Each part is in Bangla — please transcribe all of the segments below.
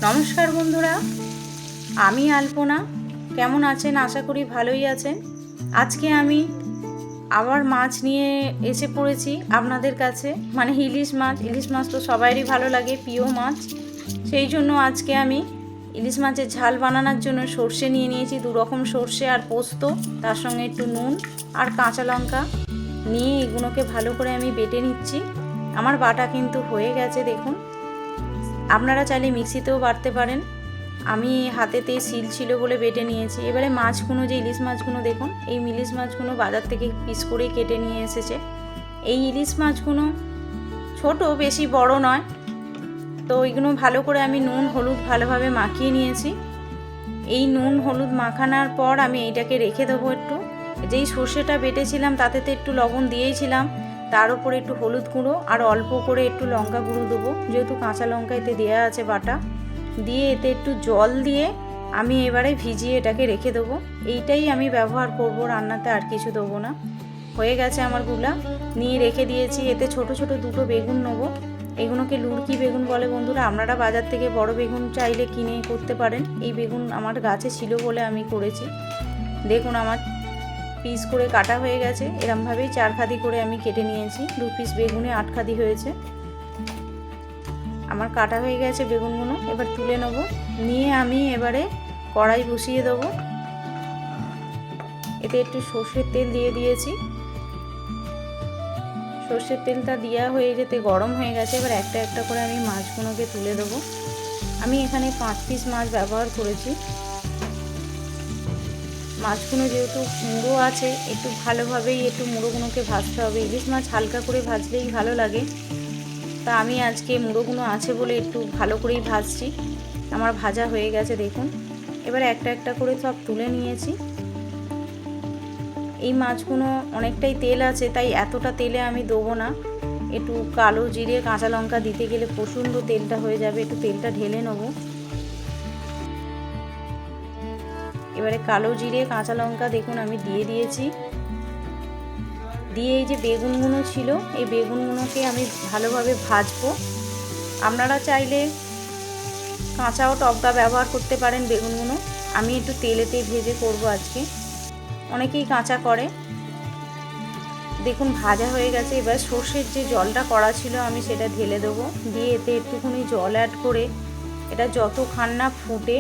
নমস্কার বন্ধুরা, আমি আলপনা। কেমন আছেন? আশা করি ভালোই আছেন। আজকে আমি আবার মাছ নিয়ে এসে পড়েছি আপনাদের কাছে, মানে ইলিশ মাছ। ইলিশ মাছ তো সবারই ভালো লাগে, প্রিয় মাছ। সেই জন্য আজকে আমি ইলিশ মাছের ঝাল বানানোর জন্য সর্ষে নিয়ে নিয়েছি, 2 রকম সর্ষে আর পোস্ত, তার সঙ্গে একটু নুন আর কাঁচা লঙ্কা নিয়ে এগুলোকে ভালো করে আমি বেটে নিচ্ছি। আমার বাটা কিন্তু হয়ে গেছে, দেখুন। আপনারা চাইলে মিক্সিতেও বাটতে পারেন, আমি হাতেতেই শিল ছিল বলে বেটে নিয়েছি। এবারে মাছগুলো, যে ইলিশ মাছগুলো দেখুন, এই ইলিশ মাছগুলো বাজার থেকে পিস করেই কেটে নিয়ে এসেছে। এই ইলিশ মাছগুলো ছোট, বেশি বড় নয়। তো এইগুলো ভালো করে আমি নুন হলুদ ভালোভাবে মাখিয়ে নিয়েছি। এই নুন হলুদ মাখানোর পর আমি এইটাকে রেখে দেবো একটু। যেই সর্ষেটা বেটেছিলাম তাতে তো একটু লবণ দিয়েছিলাম, তার উপরে একটু হলুদ গুঁড়ো আর অল্প করে একটু লঙ্কা গুঁড়ো দেবো, যেহেতু কাঁচা লঙ্কা এতে দেওয়া আছে বাটা। দিয়ে এতে একটু জল দিয়ে আমি এবারে ভিজিয়ে এটাকে রেখে দেবো। এইটাই আমি ব্যবহার করব রান্নাতে, আর কিছু দেবো না। হয়ে গেছে আমার গুলা, নিয়ে রেখে দিয়েছি। এতে ছোট ছোট 2টো বেগুন নেবো। এগুলোকে লুড়কি বেগুন বলে বন্ধুরা। আপনারা বাজার থেকে বড় বেগুন চাইলে কিনে করতে পারেন। এই বেগুন আমার গাছে ছিল বলে আমি করেছি। দেখুন আমার পিস করে কাটা হয়ে গেছে। এরমভাবেই 4 খাদি করে আমি কেটে নিয়েছি। 2 পিস বেগুনে 8 খাদি হয়েছে। আমার কাটা হয়ে গেছে বেগুনগুলো। এবার তুলে নেব, নিয়ে আমি এবারে কড়াই বসিয়ে দেবো। এতে একটু সর্ষের তেল দিয়ে দিয়েছি। সর্ষের তেলটা দেওয়া হয়ে যেতে গরম হয়ে গেছে। এবার একটা একটা করে আমি মাছগুলোকে তুলে দেবো। আমি এখানে 5 পিস মাছ ব্যবহার করেছি। মাছগুলো যেহেতু মুড়ো আছে, একটু ভালোভাবেই একটু মুড়োগুলোকে ভাজতে হবে। ইলিশ মাছ হালকা করে ভাজলেই ভালো লাগে। তা আমি আজকে মুড়োগুলো আছে বলে একটু ভালো করেই ভাজছি। আমার ভাজা হয়ে গেছে দেখুন। এবার একটা একটা করে সব তুলে নিয়েছি। এই মাছগুলো অনেকটাই তেল আছে, তাই এতটা তেলে আমি দেবো না। একটু কালো জিরে কাঁচা লঙ্কা দিতে গেলে প্রচণ্ড তেলটা হয়ে যাবে। একটু তেলটা ঢেলে নেব। এবারে কালো জিরে কাঁচা লঙ্কা দেখুন আমি দিয়ে দিয়েছি। দিয়ে এই যে বেগুনগুলো ছিল, এই বেগুনগুলোকে আমি ভালোভাবে ভাজবো। আপনারা চাইলে কাঁচাও টকদা ব্যবহার করতে পারেন বেগুনগুলো। আমি একটু তেলেতে ভেজে করব আজকে, অনেকেই কাঁচা করে। দেখুন ভাজা হয়ে গেছে। এবার সর্ষের যে জলটা করা ছিল আমি সেটা ঢেলে দেবো। দিয়ে এতে একটুখানি জল অ্যাড করে এটা যতক্ষণ না ফুটে,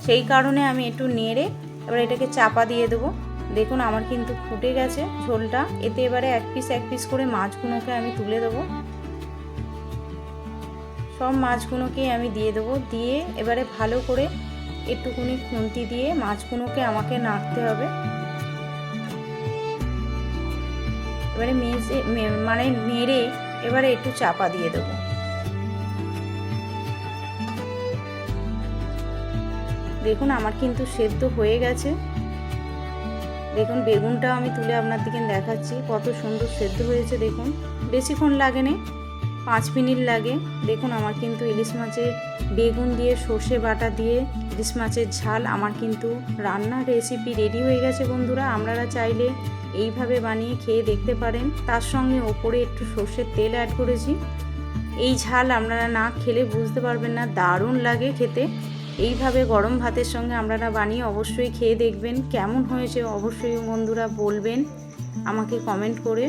সেই কারণে আমি একটু নেড়ে এবার এটাকে চাপা দিয়ে দেবো। দেখুন আমার কিন্তু ফুটে গেছে ঝোলটা। এতে এবারে এক পিস করে মাছগুলোকে আমি তুলে দেবো। সব মাছগুলোকেই আমি দিয়ে দেবো। দিয়ে এবারে ভালো করে একটুখানি খুন্তি দিয়ে মাছগুলোকে আমাকে নাড়তে হবে। এবারে মানে নেড়ে এবারে একটু চাপা দিয়ে দেবো। দেখুন আমার কিন্তু সেদ্ধ হয়ে গেছে। দেখুন বেগুনটাও আমি তুলে আপনার দিকে দেখাচ্ছি, কত সুন্দর সেদ্ধ হয়েছে। দেখুন বেশিক্ষণ লাগে না, 5 মিনিট লাগে। দেখুন আমার কিন্তু ইলিশ মাছের বেগুন দিয়ে সর্ষে বাটা দিয়ে ইলিশ মাছের ঝাল আমার কিন্তু রান্নার রেসিপি রেডি হয়ে গেছে বন্ধুরা। আপনারা চাইলে এইভাবে বানিয়ে খেয়ে দেখতে পারেন। তার সঙ্গে ওপরে একটু সর্ষের তেল অ্যাড করেছি। এই ঝাল আপনারা না খেলে বুঝতে পারবেন না, দারুণ লাগে খেতে। এইভাবে গরম ভাতের সঙ্গে আপনারা বানিয়ে অবশ্যই খেয়ে দেখবেন। কেমন হয়েছে অবশ্যই বন্ধুরা বলবেন আমাকে কমেন্ট করে।